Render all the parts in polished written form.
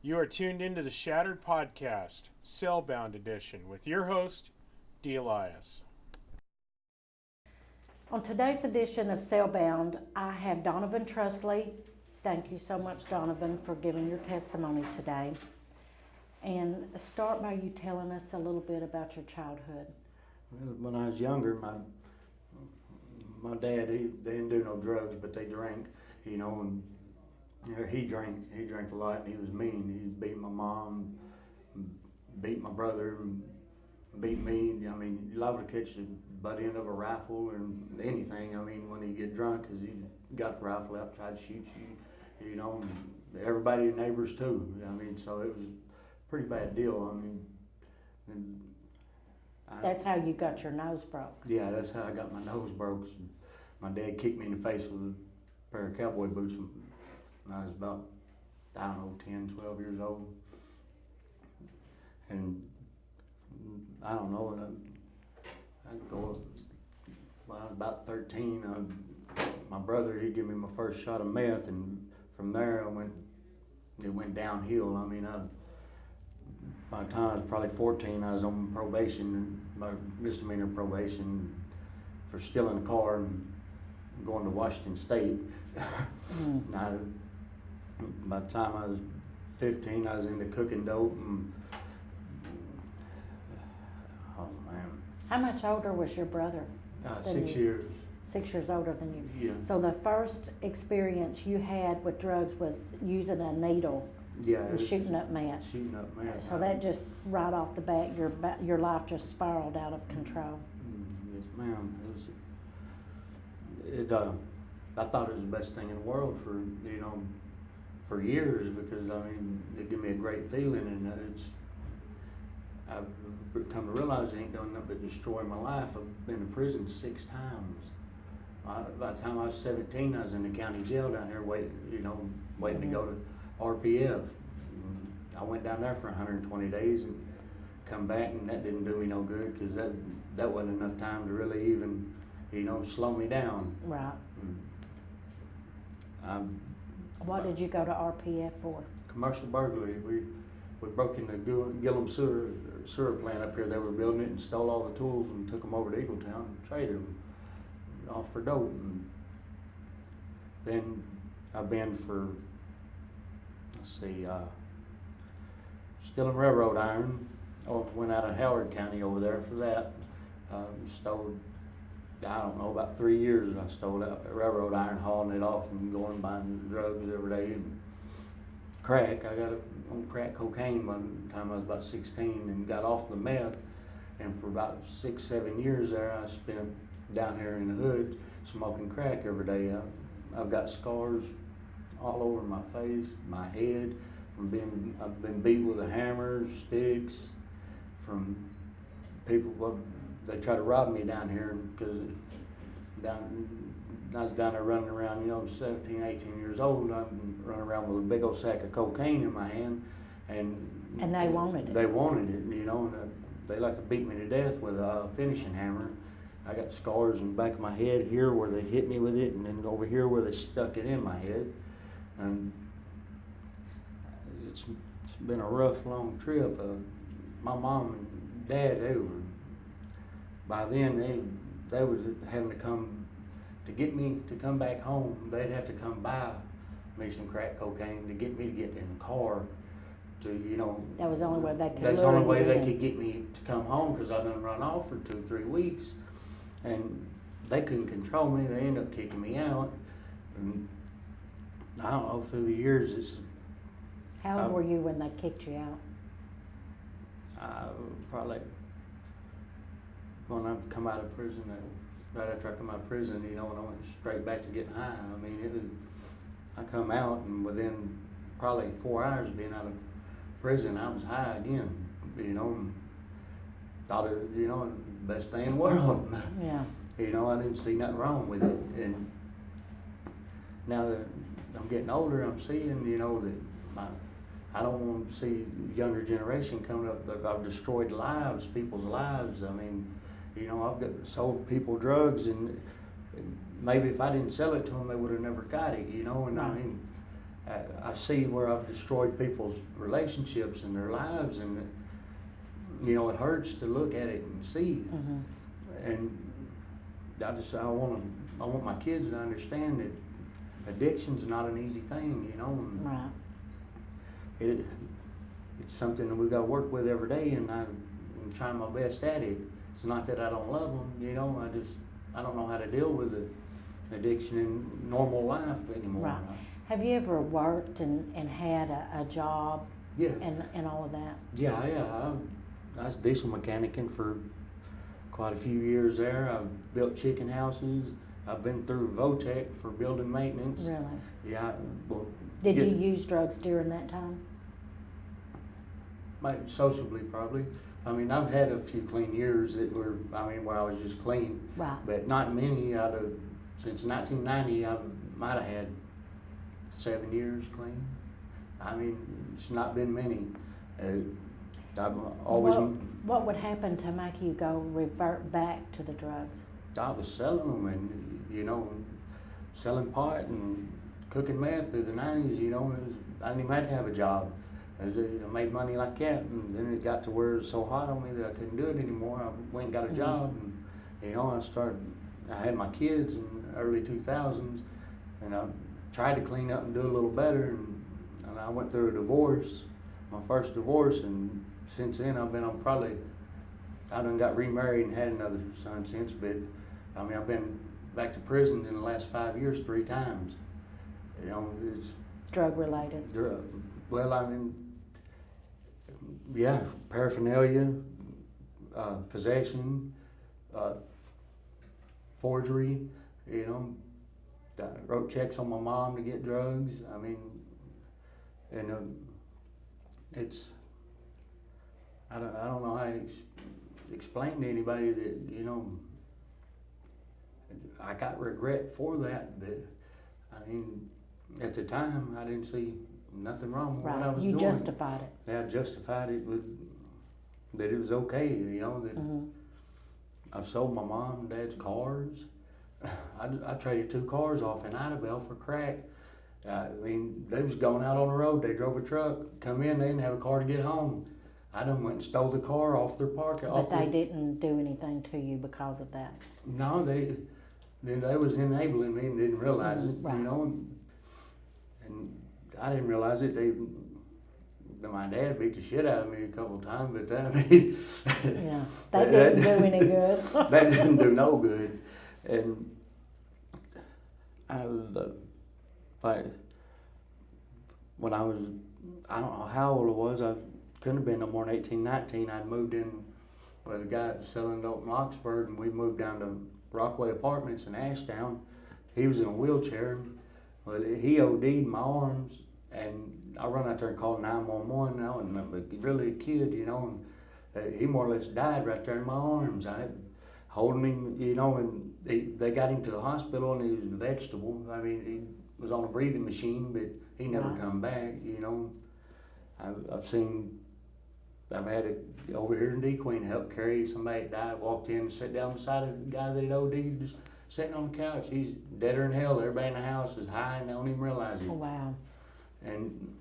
You are tuned into the Shattered Podcast, Cellbound Edition, with your host, D. Elias. On today's edition of Cellbound, I have Donovan Trusley. Thank you so much, Donovan, for giving your testimony today. And start by you telling us a little bit about your childhood. Well, when I was younger, my dad, they didn't do no drugs, but they drank, and he drank a lot, and he was mean. He beat my mom, beat my brother, and beat me. I mean, you liable to catch the butt end of a rifle or anything. I mean, when he get drunk, 'cause he got the rifle out, tried to shoot you, and everybody, neighbors too. I mean, so it was a pretty bad deal. I mean, That's how you got your nose broke. Yeah, that's how I got my nose broke. My dad kicked me in the face with a pair of cowboy boots when I was about, 10, 12 years old. And I don't know, when I was about 13, my brother, he gave me my first shot of meth, and from there it went downhill. I mean, by the time I was probably 14, I was on probation, my misdemeanor probation for stealing a car and going to Washington State. By the time I was 15, I was into cooking dope, and oh man. How much older was your brother? 6 years. 6 years older than you. Yeah. So the first experience you had with drugs was using a needle. Yeah. And shooting up meth. Shooting up meth. So that just right off the bat, your life just spiraled out of control. Yes, ma'am. I thought it was the best thing in the world for years, because I mean, it gave me a great feeling, and I've come to realize it ain't done nothing but destroy my life. I've been in prison 6 times. By the time I was 17, I was in the county jail down here waiting to go to RPF. I went down there for 120 days and come back, and that didn't do me no good, because that wasn't enough time to really even, slow me down. Right. What did you go to RPF for? Commercial burglary. We broke in the Gillum sewer plant up here. They were building it, and stole all the tools and took them over to Eagletown and traded them off for dope. And then I've been for, stealing railroad iron. Went out of Howard County over there for that. Stole, about 3 years I stole that railroad iron, hauling it off and going and buying drugs every day. And crack, I got on crack cocaine by the time I was about 16, and got off the meth. And for about 6, 7 years there, I spent down here in the hood smoking crack every day. I've got scars all over my face, my head, I've been beat with a hammer, sticks, from people. Well, they try to rob me down here, because I was down there running around, 17, 18 years old. I'm running around with a big old sack of cocaine in my hand, and they wanted it. They wanted it, and they like to beat me to death with a finishing hammer. I got scars in the back of my head here where they hit me with it, and then over here where they stuck it in my head. And it's been a rough, long trip. My mom and dad, by then they was having to come to get me to come back home. They'd have to come buy me some crack cocaine to get me to get in the car to, That was the only way they could. That's the only way they could get me to come home, because I done run off for 2 or 3 weeks, and they couldn't control me. They ended up kicking me out, and I don't know, through the years, How old were you when they kicked you out? Probably when I come out of prison, right after I come out of prison, and I went straight back to getting high. I mean, I come out, and within probably 4 hours of being out of prison, I was high again, and thought it was, the best thing in the world. Yeah. I didn't see nothing wrong with it. And now that I'm getting older, I'm seeing, that I don't want to see younger generation coming up. I've destroyed people's lives. I mean, I've sold people drugs, and maybe if I didn't sell it to them, they would have never got it, and I mean, I see where I've destroyed people's relationships and their lives, and you know, it hurts to look at it and see. And I want my kids to understand that addiction's not an easy thing, you know. And Right. it's something that we got to work with every day, and I'm trying my best at it. It's not that I don't love them, you know. I don't know how to deal with the addiction in normal life anymore. Right. Have you ever worked and had a job? Yeah. And all of that? Yeah. I was diesel mechanicing for quite a few years there. I've built chicken houses. I've been through Votech for building maintenance. Really? Yeah. Well, Did you use drugs during that time? Sociably, probably. I mean, I've had a few clean years where I was just clean. Right. But not many since 1990, I might have had 7 years clean. I mean, it's not been many. I've always. What would happen to make you revert back to the drugs? I was selling them, and you know, selling pot and cooking meth through the 90s. You know, I didn't even have to have a job. I made money like that, and then it got to where it was so hot on me that I couldn't do it anymore. I went and got a job, and you know, I had my kids in the early 2000s, and I tried to clean up and do a little better, and I went through a divorce, my first divorce, and since then I done got remarried and had another son since, but I mean, I've been back to prison in the last 5 years 3 times. You know, it's drug related. Well, I mean, yeah, paraphernalia, possession, forgery. You know, I wrote checks on my mom to get drugs. I mean, and I don't know how to explain to anybody that, you know, I got regret for that, but I mean, at the time I didn't see nothing wrong with what I was doing. You justified it. Yeah, I justified it with that it was okay, you know, that I've sold my mom and dad's cars. I traded 2 cars off in Idabel for crack. I mean, they was going out on the road. They drove a truck, come in, they didn't have a car to get home. I done went and stole the car off their parking. But they didn't do anything to you because of that? No, they was enabling me and didn't realize it, right. You know. And I didn't realize it. My dad beat the shit out of me a couple of times, but I mean, yeah, that didn't do any good. That didn't do no good. And when I don't know how old I was, I couldn't have been no more than 18, 19. I'd moved in with a guy selling dope in Oxford, and we moved down to Rockaway Apartments in Ashtown. He was in a wheelchair. Well, he OD'd in my arms, and I run out there and called 911. I wasn't really a kid, you know, and he more or less died right there in my arms. I had holding him, you know, and they got him to the hospital, and he was a vegetable. I mean, he was on a breathing machine, but he never come back, you know. I've had it over here in D-Queen help carry somebody that died, walked in and sat down beside a guy that had OD'd, just sitting on the couch. He's deader than hell. Everybody in the house is high and they don't even realize it. Oh, wow. And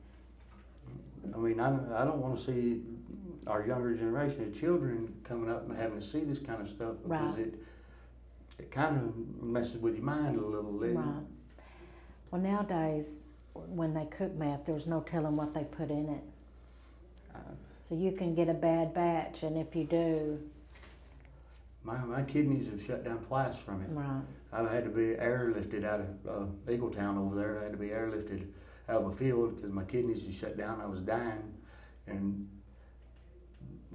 I mean, I don't want to see our younger generation of children coming up and having to see this kind of stuff, because it kind of messes with your mind a little bit. Right. Well, nowadays, when they cook meth, there's no telling what they put in it. So you can get a bad batch, and if you do... My kidneys have shut down twice from it. Right. I've had to be airlifted out of Eagletown over there. I had to be airlifted out of a field because my kidneys had shut down. I was dying, and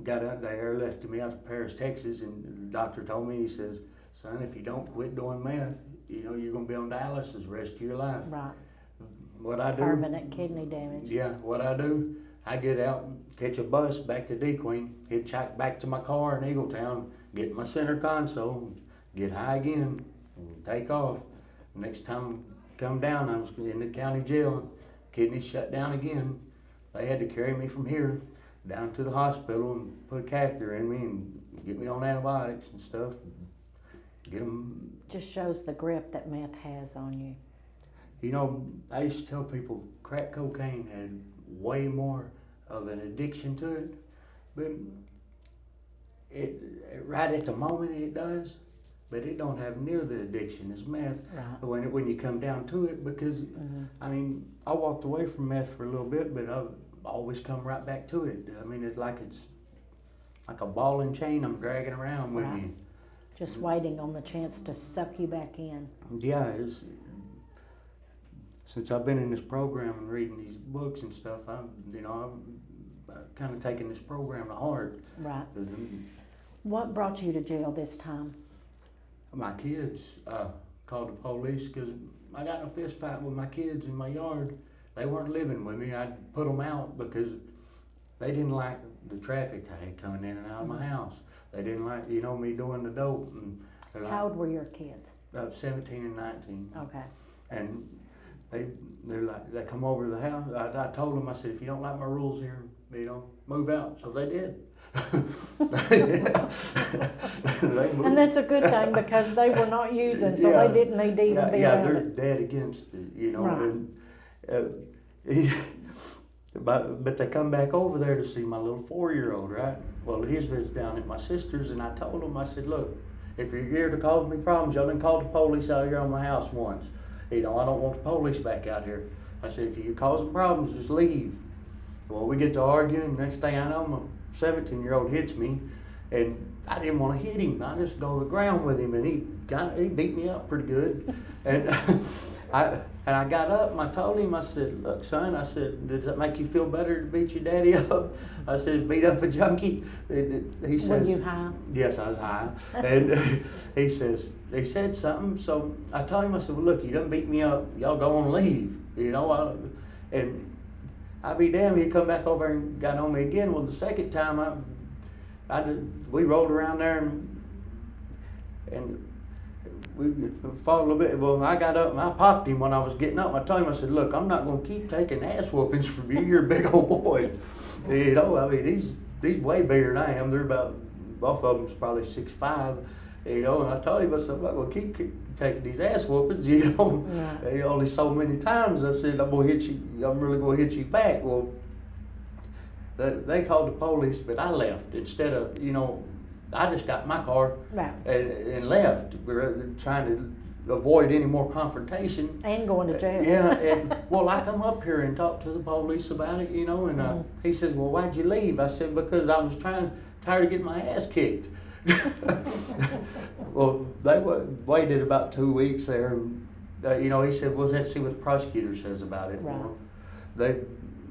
got out there, airlifted me out to Paris, Texas, and the doctor told me, he says, "Son, if you don't quit doing meth, you know, you're going to be on dialysis the rest of your life." Right. What I do... Permanent kidney damage. Yeah, what I do, I get out, catch a bus back to D-Queen, hitchhike back to my car in Eagletown, get in my center console, get high again, and take off. Next time I come down, I was in the county jail, kidneys shut down again. They had to carry me from here down to the hospital and put a catheter in me and get me on antibiotics and stuff. Get them. Just shows the grip that meth has on you. You know, I used to tell people crack cocaine had way more of an addiction to it, but it right at the moment it does, but it don't have near the addiction as meth when you come down to it, because I mean, I walked away from meth for a little bit, but I've always come right back to it. I mean, it's like a ball and chain I'm dragging around with me. Just waiting on the chance to suck you back in. Yeah, since I've been in this program and reading these books and stuff, I'm kind of taking this program to heart. Right. What brought you to jail this time? My kids called the police because I got in a fist fight with my kids in my yard. They weren't living with me. I put them out because they didn't like the traffic I had coming in and out of my house. They didn't like, me doing the dope. And how old were your kids? 17 and 19. Okay. And they come over to the house. I told them, I said, if you don't like my rules here, move out. So they did. And that's a good thing because they were not using, so they didn't need to even be around they're it. dead against it, Right. But they come back over there to see my little 4-year-old, right? Well, his was down at my sister's, and I told them, I said, look, if you're here to cause me problems, y'all done called the police out here on my house once. I don't want the police back out here. I said, if you're causing problems, just leave. Well, we get to arguing, and next thing I know, my 17-year-old hits me, and I didn't want to hit him. I just go to the ground with him, and he beat me up pretty good. And I got up and I told him, I said, look, son, I said, does that make you feel better to beat your daddy up? I said, beat up a junkie? He says, were you high? Yes, I was high. And he said something. So I told him, I said, well, look, you done beat me up. Y'all go on leave. And I be damned, he come back over and got on me again. Well, the second time we rolled around there and we fought a little bit. Well, I got up and I popped him when I was getting up. I told him, I said, look, I'm not going to keep taking ass whoopings from you. You're a big old boy. I mean, he's way bigger than I am. They're about, both of them's probably 6'5", and I told him, I said, I'm not going to keep taking these ass whoopings, only so many times. I said, I'm really going to hit you back. Well, they called the police, but I left instead of, I just got in my car and left. We were trying to avoid any more confrontation. And going to jail. Yeah, and well, I come up here and talked to the police about it, and he says, well, why'd you leave? I said, because I was tired of getting my ass kicked. Well, they waited about 2 weeks there, and he said, well, let's see what the prosecutor says about it. Right. Well,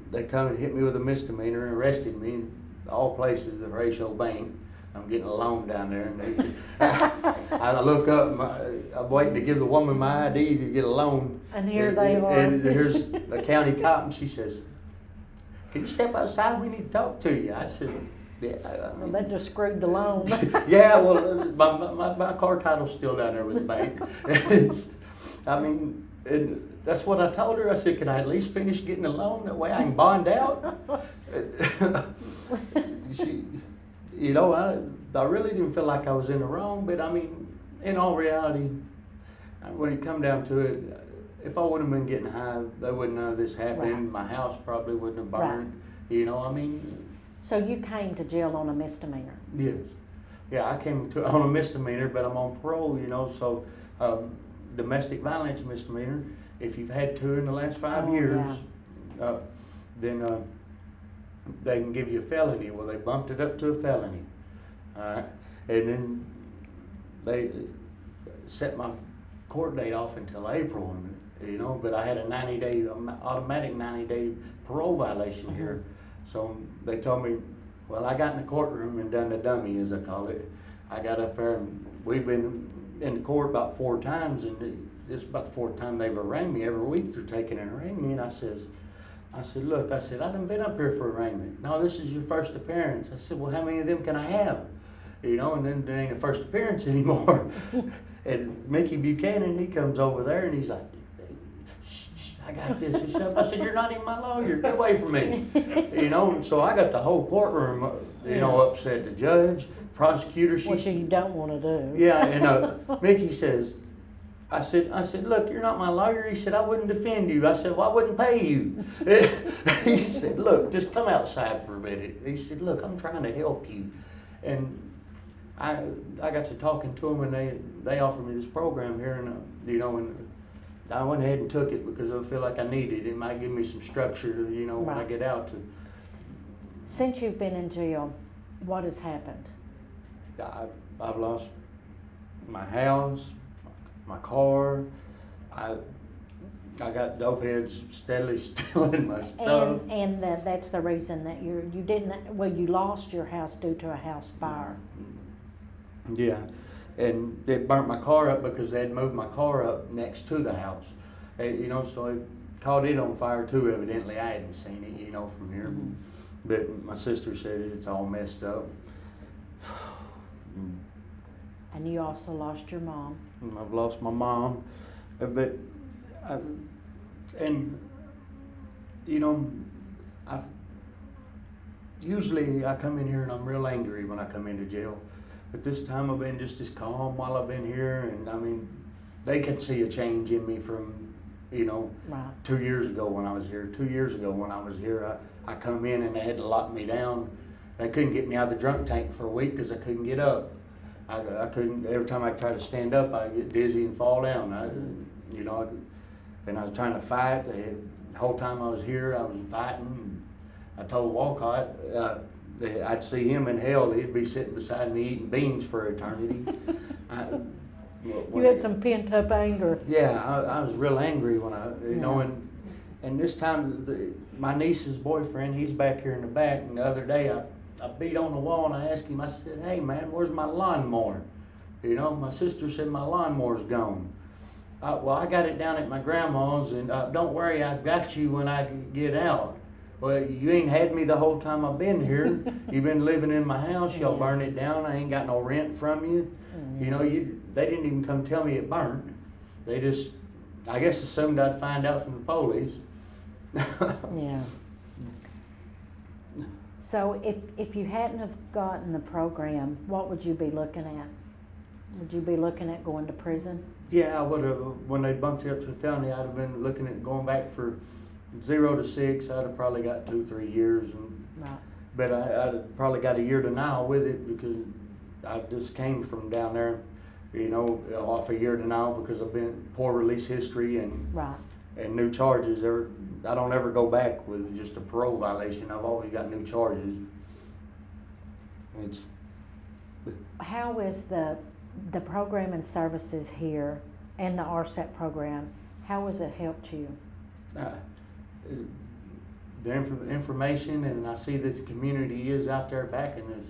they come and hit me with a misdemeanor and arrested me in all places, the Ratio Bank. I'm getting a loan down there, and I look up, I'm waiting to give the woman my ID to get a loan. And here they are. And here's a county cop, and she says, can you step outside? We need to talk to you. I said, yeah. Well, that just screwed the loan. Yeah, well, my car title's still down there with the bank. And that's what I told her. I said, can I at least finish getting a loan? That way I can bond out. I really didn't feel like I was in the wrong, but I mean, in all reality, when it come down to it, if I would have been getting high, there wouldn't none of this happen. Right. My house probably wouldn't have burned. Right. So you came to jail on a misdemeanor? Yes. Yeah, I came on a misdemeanor, but I'm on parole, so domestic violence misdemeanor, if you've had 2 in the last 5 years, then they can give you a felony. Well, they bumped it up to a felony. And then they set my court date off until April, but I had a 90-day, automatic 90-day parole violation here. So they told me, well, I got in the courtroom and done the dummy, as I call it. I got up there, and we've been in the court about 4 times, and it's about the 4th time they've arraigned me. Every week they're taking and arraigning me, and I said, look, I done been up here for arraignment. No, this is your first appearance. I said, well, how many of them can I have? And then there ain't a first appearance anymore. And Mickey Buchanan, he comes over there, and he's like, I got this and stuff. I said, you're not even my lawyer. Get away from me. So I got the whole courtroom, upset. The judge, prosecutor. Which you don't want to do. Yeah, and Mickey says, I said, look, you're not my lawyer. He said, I wouldn't defend you. I said, well, I wouldn't pay you. He said, look, just come outside for a minute. He said, look, I'm trying to help you. And I got to talking to them, and they offered me this program here, and and I went ahead and took it because I feel like I need it. It might give me some structure to, when I get out. Since you've been in jail, what has happened? I've lost my house, my car. I got dope heads steadily stealing my stuff. And that's the reason that you lost your house due to a house fire. Yeah, and they burnt my car up because they had moved my car up next to the house. So it caught it on fire too, evidently. I hadn't seen it, from here. Mm-hmm. But my sister said it's all messed up. And you also lost your mom. I've lost my mom, usually I come in here and I'm real angry when I come into jail. But this time I've been just as calm while I've been here, and they can see a change in me from, right. 2 years ago when I was here. 2 years ago when I was here, I come in and they had to lock me down. They couldn't get me out of the drunk tank for a week because I couldn't get up. I couldn't. Every time I tried to stand up, I get dizzy and fall down. And I was trying to fight. The whole time I was here, I was fighting. I told Walcott I'd see him in hell. He'd be sitting beside me eating beans for eternity. You had some pent up anger. Yeah, I was real angry when and this time my niece's boyfriend, he's back here in the back, and the other day I beat on the wall and I asked him, I said, hey man, where's my lawnmower? My sister said my lawnmower's gone. Well, I got it down at my grandma's, and don't worry, I got you when I get out. Well, you ain't had me the whole time I've been here. You've been living in my house. Y'all burned it down. I ain't got no rent from you. They didn't even come tell me it burnt. They just, I guess, assumed I'd find out from the police. Yeah. So if you hadn't have gotten the program, what would you be looking at? Would you be looking at going to prison? Yeah, I would have. When they bumped it up to a felony, I'd have been looking at going back for 0 to 6. I'd have probably got 2-3 years. Right. But I'd have probably got a year denial with it because I just came from down there, off a year denial because I've been poor release history and right. and new charges. I don't ever go back with just a parole violation. I've always got new charges. How is the program and services here and the RSET program, how has it helped you? The information, and I see that the community is out there backing us,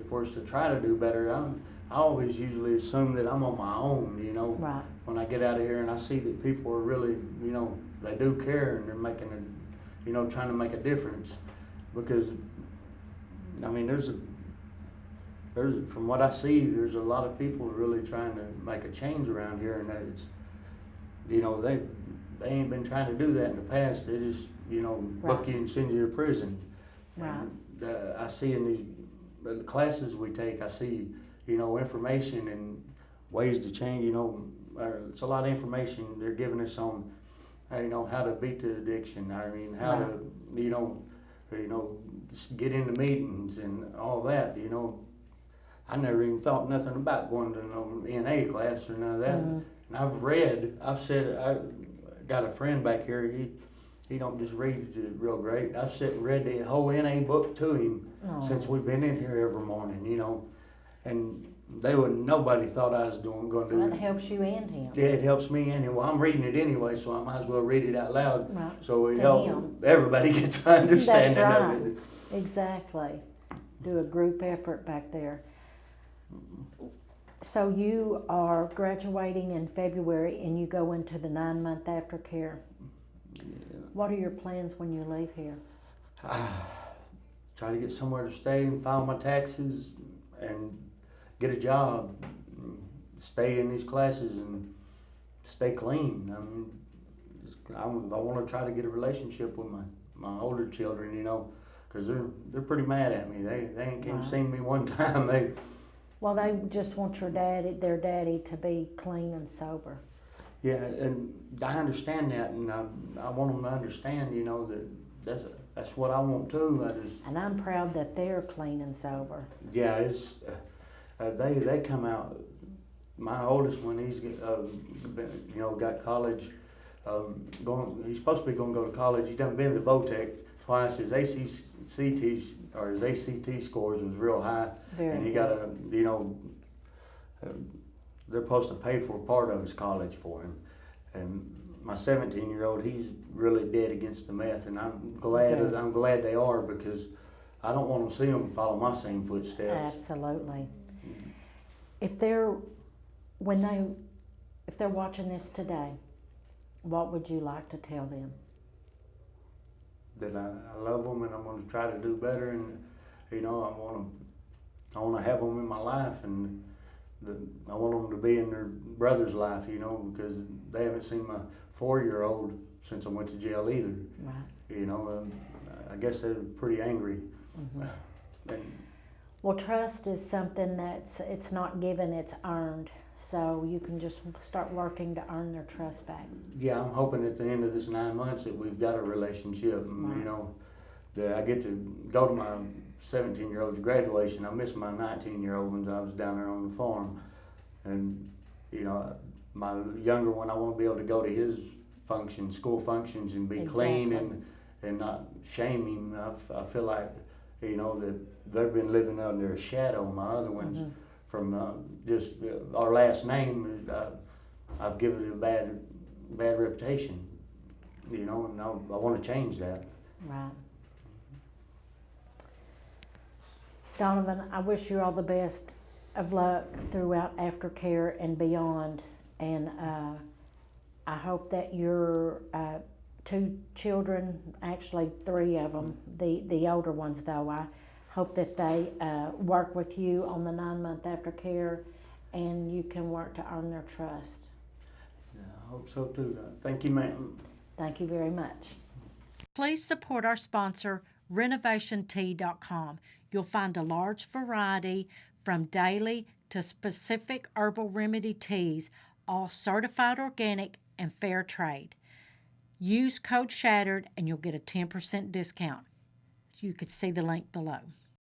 for us to try to do better. I always usually assume that I'm on my own, Right. when I get out of here and I see that people are really, they do care and they're making trying to make a difference. Because, from what I see, there's a lot of people really trying to make a change around here, and it's, they ain't been trying to do that in the past. They just, book you and send you to prison. Right. And, I see in these classes we take, I see, information and ways to change, it's a lot of information they're giving us on, how to beat the addiction. How to, just get into meetings and all that, I never even thought nothing about going to no NA class or none of that. Mm-hmm. And I got a friend back here, he don't just read real great. I've sat and read the whole NA book to him since we've been in here every morning, and nobody thought I was going to do it. That helps you and him. Yeah, it helps me and him. Well, I'm reading it anyway, so I might as well read it out loud. Right. So everybody gets an understanding That's right. of it. Exactly. Do a group effort back there. So you are graduating in February and you go into the 9-month aftercare. Yeah. What are your plans when you leave here? Try to get somewhere to stay and file my taxes and get a job, stay in these classes and stay clean. I want to try to get a relationship with my older children, because they're pretty mad at me. They ain't came see me one time. Well, they just want their daddy to be clean and sober. Yeah, and I understand that, and I want them to understand, you know, that that's what I want too. And I'm proud that they're clean and sober. Yeah, it's they come out. My oldest one, he's got college. He's supposed to be going to go to college. He's done been to Votech twice. His ACT scores was real high, and he got they're supposed to pay for part of his college for him. And my 17-year-old, he's really dead against the meth, and I'm glad they are, because I don't want to see them follow my same footsteps. Absolutely. If they're watching this today, what would you like to tell them? That I love them, and I'm going to try to do better, and you know, I want to have them in my life, and I want them to be in their brother's life, you know, because they haven't seen my 4-year-old since I went to jail either. Right. You know, I guess they're pretty angry. Mm-hmm. And, well, trust is something it's not given, it's earned. So you can just start working to earn their trust back. Yeah, I'm hoping at the end of this 9 months that we've got a relationship. Right. You know, that I get to go to my 17-year-old's graduation. I missed my 19-year-old when I was down there on the farm. And, you know, my younger one, I want to be able to go to his school functions, and be clean and not shame him. I feel like, you know, that they've been living under a shadow. My other ones, mm-hmm. from just our last name, I've given it a bad reputation, you know, and I want to change that. Right. Donovan, I wish you all the best of luck throughout aftercare and beyond, and I hope that your 2 children, actually 3 of them, the older ones though, I hope that they work with you on the 9-month aftercare, and you can work to earn their trust. Yeah, I hope so too. Thank you, ma'am. Thank you very much. Please support our sponsor, RenovationTea.com. You'll find a large variety from daily to specific herbal remedy teas, all certified organic and fair trade. Use code SHATTERED and you'll get a 10% discount. You could see the link below.